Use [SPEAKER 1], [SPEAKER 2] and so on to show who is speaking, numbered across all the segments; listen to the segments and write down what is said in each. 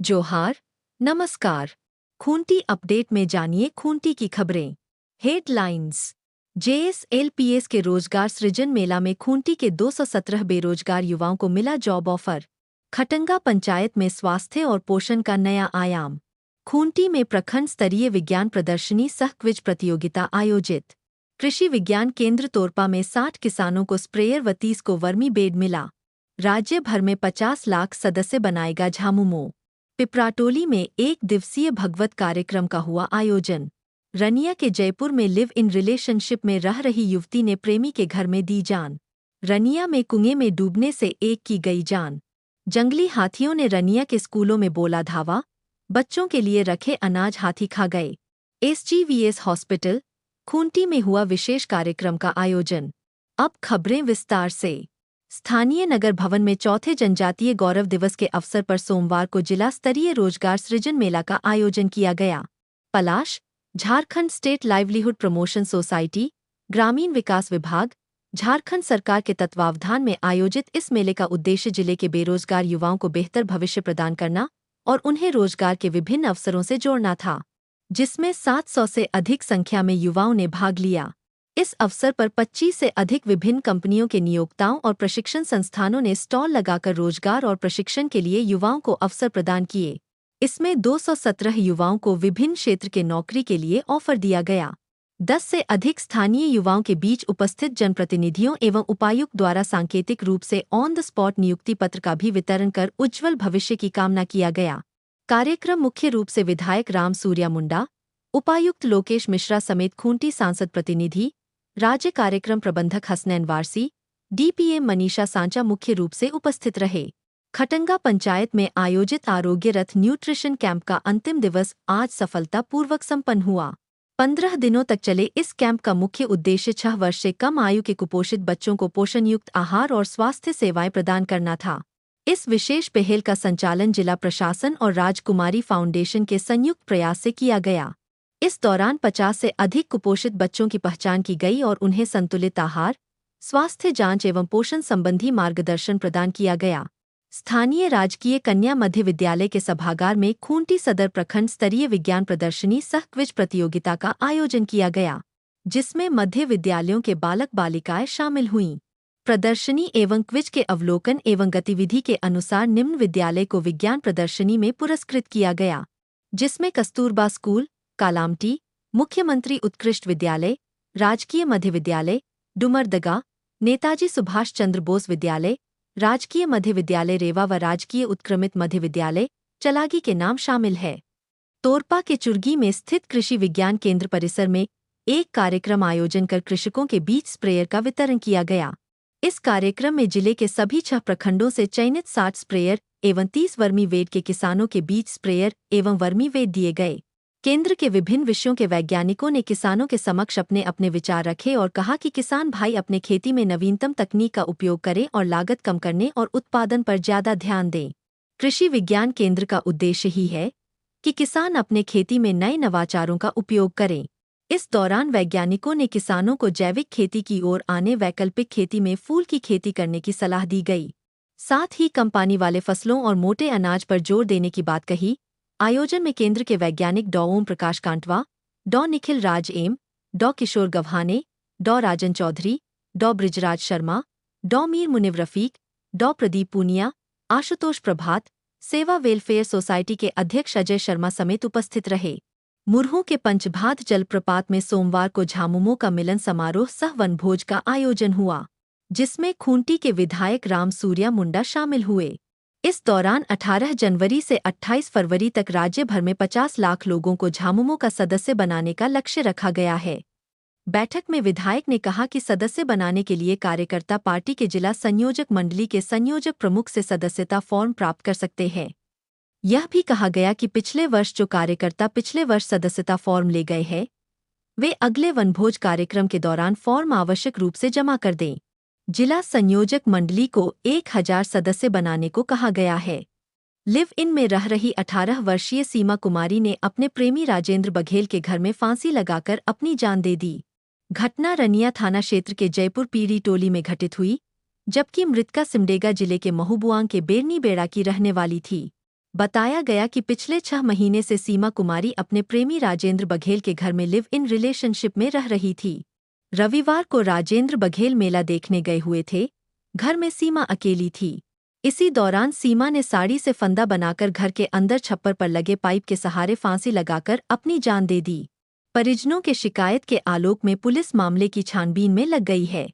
[SPEAKER 1] जोहार, नमस्कार। खूंटी अपडेट में जानिए खूंटी की खबरें। हेडलाइंस। जेएसएलपीएस के रोजगार सृजन मेला में खूंटी के 217 बेरोजगार युवाओं को मिला जॉब ऑफर। खटंगा पंचायत में स्वास्थ्य और पोषण का नया आयाम। खूंटी में प्रखंड स्तरीय विज्ञान प्रदर्शनी सह क्विज प्रतियोगिता आयोजित। कृषि विज्ञान केंद्र तोरपा में 60 किसानों को स्प्रेयर व 30 को वर्मी बेड मिला। राज्य भर में 50 लाख सदस्य बनाएगा झामुमो। पिपराटोली में एक दिवसीय भगवत कार्यक्रम का हुआ आयोजन। रनिया के जयपुर में लिव इन रिलेशनशिप में रह रही युवती ने प्रेमी के घर में दी जान। रनिया में कुएं में डूबने से एक की गई जान। जंगली हाथियों ने रनिया के स्कूलों में बोला धावा, बच्चों के लिए रखे अनाज हाथी खा गए। एसजीवीएस हॉस्पिटल खूंटी में हुआ विशेष कार्यक्रम का आयोजन। अब खबरें विस्तार से। स्थानीय नगर भवन में चौथे जनजातीय गौरव दिवस के अवसर पर सोमवार को जिला स्तरीय रोजगार सृजन मेला का आयोजन किया गया। Palash, Jharkhand state livelihood promotion society, ग्रामीण विकास विभाग, झारखंड सरकार के तत्वावधान में आयोजित इस मेले का उद्देश्य जिले के बेरोजगार युवाओं को बेहतर भविष्य प्रदान करना और उन्हें रोजगार के विभिन्न अवसरों से जोड़ना था, जिसमें 700 से अधिक संख्या में युवाओं ने भाग लिया। इस अवसर पर 25 से अधिक विभिन्न कंपनियों के नियोक्ताओं और प्रशिक्षण संस्थानों ने स्टॉल लगाकर रोजगार और प्रशिक्षण के लिए युवाओं को अवसर प्रदान किए। इसमें 217 युवाओं को विभिन्न क्षेत्र के नौकरी के लिए ऑफर दिया गया। 10 से अधिक स्थानीय युवाओं के बीच उपस्थित जनप्रतिनिधियों एवं उपायुक्त द्वारा सांकेतिक रूप से ऑन द स्पॉट नियुक्ति पत्र का भी वितरण कर उज्ज्वल भविष्य की कामना किया गया। कार्यक्रम मुख्य रूप से विधायक राम सूर्या मुंडा, उपायुक्त लोकेश मिश्रा समेत खूंटी सांसद प्रतिनिधि, राज्य कार्यक्रम प्रबंधक हसनैन वारसी, डीपीएम मनीषा सांचा मुख्य रूप से उपस्थित रहे। खटंगा पंचायत में आयोजित आरोग्य रथ न्यूट्रिशन कैंप का अंतिम दिवस आज सफलतापूर्वक संपन्न हुआ। 15 दिनों तक चले इस कैंप का मुख्य उद्देश्य 6 वर्ष से कम आयु के कुपोषित बच्चों को पोषणयुक्त आहार और स्वास्थ्य सेवाएं प्रदान करना था। इस विशेष पहल का संचालन जिला प्रशासन और राजकुमारी फाउंडेशन के संयुक्त प्रयास से किया गया। इस दौरान 50 से अधिक कुपोषित बच्चों की पहचान की गई और उन्हें संतुलित आहार, स्वास्थ्य जांच एवं पोषण संबंधी मार्गदर्शन प्रदान किया गया। स्थानीय राजकीय कन्या मध्य विद्यालय के सभागार में खूंटी सदर प्रखंड स्तरीय विज्ञान प्रदर्शनी सह क्विज प्रतियोगिता का आयोजन किया गया, जिसमें मध्य विद्यालयों के बालक बालिकाएं शामिल हुईं। प्रदर्शनी एवं क्विज के अवलोकन एवं गतिविधि के अनुसार निम्न विद्यालय को विज्ञान प्रदर्शनी में पुरस्कृत किया गया, जिसमें कस्तूरबा स्कूल, कालामटी, मुख्यमंत्री उत्कृष्ट विद्यालय, राजकीय मध्य विद्यालय, डुमरदगा, नेताजी सुभाष चंद्र बोस विद्यालय, राजकीय मध्य विद्यालय रेवा व राजकीय उत्क्रमित मध्य विद्यालय चलागी के नाम शामिल है। तोरपा के चुर्गी में स्थित कृषि विज्ञान केंद्र परिसर में एक कार्यक्रम आयोजन कर कृषकों के बीच स्प्रेयर का वितरण किया गया। इस कार्यक्रम में जिले के सभी 6 प्रखंडों से चयनित 60 स्प्रेयर एवं 30 वर्मी वेड के किसानों के बीच स्प्रेयर एवं वर्मी वेड दिए गए। केंद्र के विभिन्न विषयों के वैज्ञानिकों ने किसानों के समक्ष अपने अपने विचार रखे और कहा कि किसान भाई अपने खेती में नवीनतम तकनीक का उपयोग करें और लागत कम करने और उत्पादन पर ज्यादा ध्यान दें। कृषि विज्ञान केंद्र का उद्देश्य ही है कि किसान अपने खेती में नए नवाचारों का उपयोग करें। इस दौरान वैज्ञानिकों ने किसानों को जैविक खेती की ओर आने, वैकल्पिक खेती में फूल की खेती करने की सलाह दी गई। साथ ही कम पानी वाले फसलों और मोटे अनाज पर जोर देने की बात कही। आयोजन में केंद्र के वैज्ञानिक डॉ ओम प्रकाश कांटवा, डॉ निखिल राज एम, डॉ किशोर गव्हाने, डॉ राजन चौधरी, डॉ बृजराज शर्मा, डॉ मीर मुनिव रफीक, डॉ प्रदीप पूनिया, आशुतोष प्रभात, सेवा वेलफेयर सोसाइटी के अध्यक्ष अजय शर्मा समेत उपस्थित रहे। मुरहू के पंचभात जलप्रपात में सोमवार को झामुमो का मिलन समारोह सह वनभोज का आयोजन हुआ, जिसमें खूंटी के विधायक राम सूर्या मुंडा शामिल हुए। इस दौरान 18 जनवरी से 28 फरवरी तक राज्य भर में 50 लाख लोगों को झामुमो का सदस्य बनाने का लक्ष्य रखा गया है। बैठक में विधायक ने कहा कि सदस्य बनाने के लिए कार्यकर्ता पार्टी के जिला संयोजक मंडली के संयोजक प्रमुख से सदस्यता फॉर्म प्राप्त कर सकते हैं। यह भी कहा गया कि पिछले वर्ष जो कार्यकर्ता पिछले वर्ष सदस्यता फॉर्म ले गए हैं, वे अगले वनभोज कार्यक्रम के दौरान फॉर्म आवश्यक रूप से जमा कर दें। जिला संयोजक मंडली को 1000 सदस्य बनाने को कहा गया है। लिव इन में रह रही 18 वर्षीय सीमा कुमारी ने अपने प्रेमी राजेंद्र बघेल के घर में फांसी लगाकर अपनी जान दे दी। घटना रनिया थाना क्षेत्र के जयपुर पीरी टोली में घटित हुई, जबकि मृतका सिमडेगा जिले के महुबुआंग के बेरनी बेड़ा की रहने वाली थी। बताया गया कि पिछले 6 महीने से सीमा कुमारी अपने प्रेमी राजेंद्र बघेल के घर में लिव इन रिलेशनशिप में रह रही थी। रविवार को राजेंद्र बघेल मेला देखने गए हुए थे। घर में सीमा अकेली थी। इसी दौरान सीमा ने साड़ी से फंदा बनाकर घर के अंदर छप्पर पर लगे पाइप के सहारे फांसी लगाकर अपनी जान दे दी। परिजनों के शिकायत के आलोक में पुलिस मामले की छानबीन में लग गई है।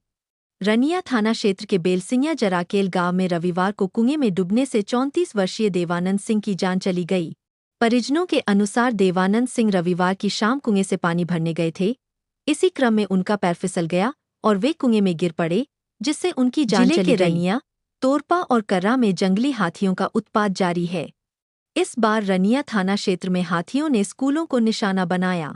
[SPEAKER 1] रनिया थाना क्षेत्र के बेलसिंया जराकेल गांव में रविवार को कुएं में डूबने से 34 वर्षीय देवानंद सिंह की जान चली गई। परिजनों के अनुसार देवानंद सिंह रविवार की शाम कुएं से पानी भरने गए थे। इसी क्रम में उनका पैर फिसल गया और वे कुएं में गिर पड़े, जिससे उनकी जान चली गई। रनिया, तोरपा और कर्रा में जंगली हाथियों का उत्पात जारी है। इस बार रनिया थाना क्षेत्र में हाथियों ने स्कूलों को निशाना बनाया।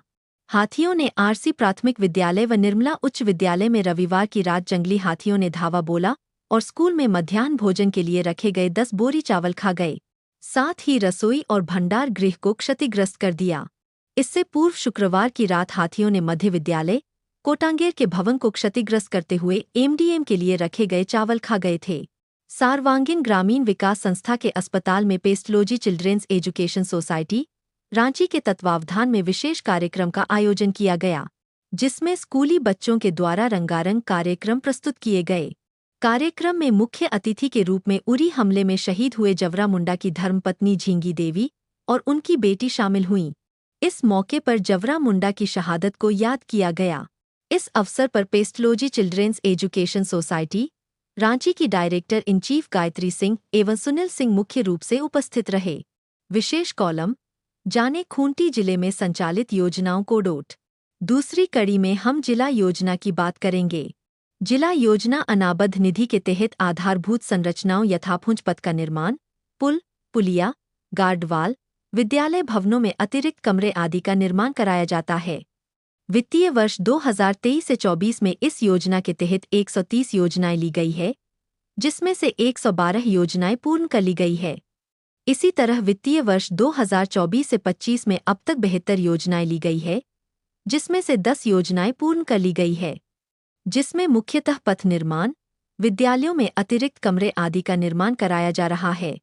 [SPEAKER 1] हाथियों ने आरसी प्राथमिक विद्यालय व निर्मला उच्च विद्यालय में रविवार की रात जंगली हाथियों ने धावा बोला और स्कूल में मध्याह्न भोजन के लिए रखे गए 10 बोरी चावल खा गए। साथ ही रसोई और भंडार गृह को क्षतिग्रस्त कर दिया। इससे पूर्व शुक्रवार की रात हाथियों ने मध्य विद्यालय कोटांगेर के भवन को क्षतिग्रस्त करते हुए एमडीएम के लिए रखे गए चावल खा गए थे। सार्वांगीण ग्रामीण विकास संस्था के अस्पताल में Pestalozzi children's education society Ranchi के तत्वावधान में विशेष कार्यक्रम का आयोजन किया गया, जिसमें स्कूली बच्चों के द्वारा रंगारंग कार्यक्रम प्रस्तुत किए गए। कार्यक्रम में मुख्य अतिथि के रूप में उरी हमले में शहीद हुए जवरा मुंडा की धर्मपत्नी झींगी देवी और उनकी बेटी शामिल हुईं। इस मौके पर जवरा मुंडा की शहादत को याद किया गया। इस अवसर पर Pestalozzi children's education society Ranchi की director in chief Gayatri Singh एवं सुनील सिंह मुख्य रूप से उपस्थित रहे। विशेष कॉलम जाने खूंटी जिले में संचालित योजनाओं को डोट। दूसरी कड़ी में हम जिला योजना की बात करेंगे। जिला योजना अनाबद्ध निधि के तहत आधारभूत संरचनाओं यथापुंज पथ का निर्माण, पुल, पुलिया, गार्डवाल, विद्यालय भवनों में अतिरिक्त कमरे आदि का निर्माण कराया जाता है। वित्तीय वर्ष 2023 से 24 में इस योजना के तहत 130 योजनाएं ली गई है, जिसमें से 112 योजनाएं पूर्ण कर ली गई है। इसी तरह वित्तीय वर्ष 2024 से 25 में अब तक 72 योजनाएं ली गई है, जिसमें से 10 योजनाएं पूर्ण कर ली गई है, जिसमें मुख्यतः पथ निर्माण, विद्यालयों में अतिरिक्त कमरे आदि का निर्माण कराया जा रहा है।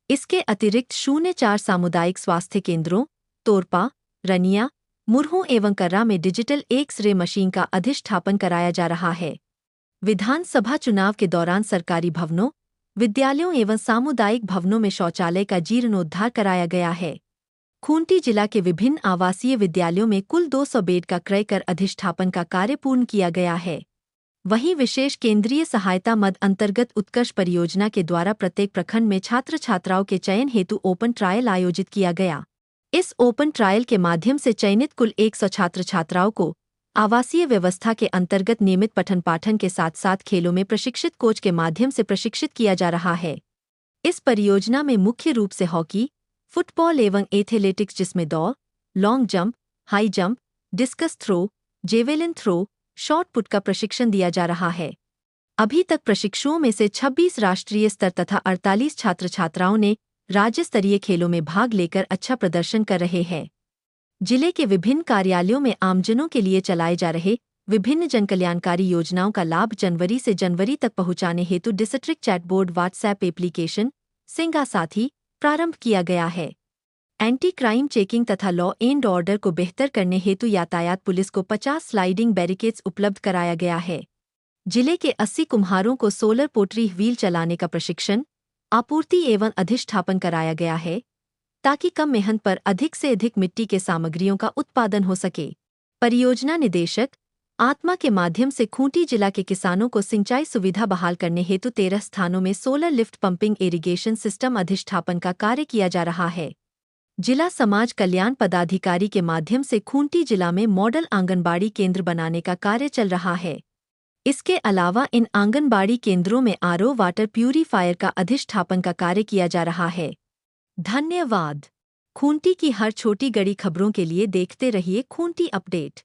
[SPEAKER 1] इसके अतिरिक्त 04 सामुदायिक स्वास्थ्य केंद्रों, तोरपा, रनिया, मुरहू एवं कर्रा में डिजिटल एक्स-रे मशीन का अधिष्ठापन कराया जा रहा है। विधानसभा चुनाव के दौरान सरकारी भवनों, विद्यालयों एवं सामुदायिक भवनों में शौचालय का जीर्णोद्धार कराया गया है। खूंटी जिला के विभिन्न आवासीय विद्यालयों में कुल 200 बेड का क्रय कर अधिष्ठापन का कार्य पूर्ण किया गया है। वहीं विशेष केंद्रीय सहायता मद अंतर्गत उत्कर्ष परियोजना के द्वारा प्रत्येक प्रखंड में छात्र छात्राओं के चयन हेतु ओपन ट्रायल आयोजित किया गया। इस ओपन ट्रायल के माध्यम से चयनित कुल 100 छात्र छात्राओं को आवासीय व्यवस्था के अंतर्गत नियमित पठन पाठन के साथ साथ खेलों में प्रशिक्षित कोच के माध्यम से प्रशिक्षित किया जा रहा है। इस परियोजना में मुख्य रूप से हॉकी, फुटबॉल एवं एथलेटिक्स जिसमें दौड़, long jump, high jump, discus throw, javelin throw, shot put का प्रशिक्षण दिया जा रहा है। अभी तक प्रशिक्षुओं में से 26 राष्ट्रीय स्तर तथा 48 छात्र छात्राओं ने राज्य स्तरीय खेलों में भाग लेकर अच्छा प्रदर्शन कर रहे हैं। जिले के विभिन्न कार्यालयों में आमजनों के लिए चलाए जा रहे विभिन्न जनकल्याणकारी योजनाओं का लाभ जनवरी से जनवरी तक पहुंचाने हेतु डिस्ट्रिक्ट चैटबोर्ड व्हाट्सएप एप्लीकेशन सिंगा साथी प्रारंभ किया गया है। एंटी क्राइम चेकिंग तथा लॉ एंड ऑर्डर को बेहतर करने हेतु यातायात पुलिस को 50 स्लाइडिंग बैरिकेड्स उपलब्ध कराया गया है। जिले के 80 कुम्हारों को सोलर पोट्री व्हील चलाने का प्रशिक्षण, आपूर्ति एवं अधिष्ठापन कराया गया है, ताकि कम मेहनत पर अधिक से अधिक मिट्टी के सामग्रियों का उत्पादन हो सके। परियोजना निदेशक आत्मा के माध्यम से खूंटी जिला के किसानों को सिंचाई सुविधा बहाल करने हेतु 13 स्थानों में solar lift pumping irrigation system अधिष्ठापन का कार्य किया जा रहा है। जिला समाज कल्याण पदाधिकारी के माध्यम से खूंटी जिला में मॉडल आंगनबाड़ी केंद्र बनाने का कार्य चल रहा है। इसके अलावा इन आंगनबाड़ी केंद्रों में आरओ वाटर प्यूरीफायर का अधिष्ठापन का कार्य किया जा रहा है। धन्यवाद। खूंटी की हर छोटी बड़ी खबरों के लिए देखते रहिए खूंटी अपडेट।